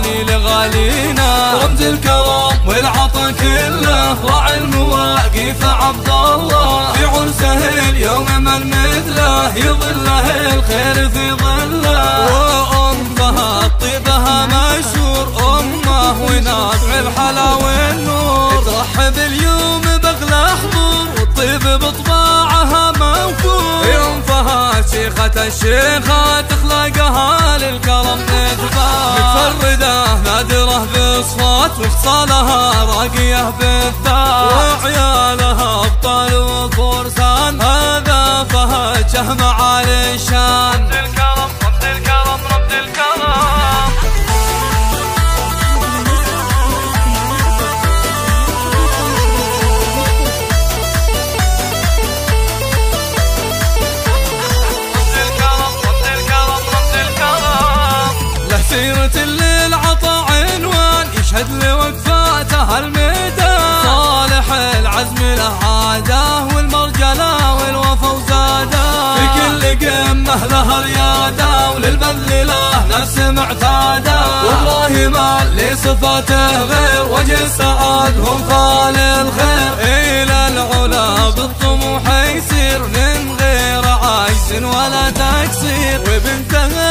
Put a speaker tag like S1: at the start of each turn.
S1: الغالي لغالينا، رمز الكرم والعطا كله، راعي المواقف عبد الله، في عرسه اليوم من مثله، يظله الخير في ظله، وأمها طيبها مشهور أمه، ونابع الحلا والنور، ترحب اليوم بأغلى حضور، والطيب بطباعها منفور، ينفها شيخة الشيخات، اخلاقها للكرم نثبات، متفردة نادرة بصفات، وخصالها راقية بالذات، وعيالها ابطال وفرسان، هذا فهد شهم عالي الشان، رمز الكرم رمز الكرم رمز الكرم. سيرة للعطا عنوان، يشهد لوقفاته الميدان، صالح العزم له عاده، والمرجله والوفا وزاده، في كل قمه له رياده، وللبذل له نفس معتاده، والله ما اللي صفاته غير، وجه السعاد هم خال الخير، الى العلا بالطموح يسير، من غير عجز ولا تقصير، وبنته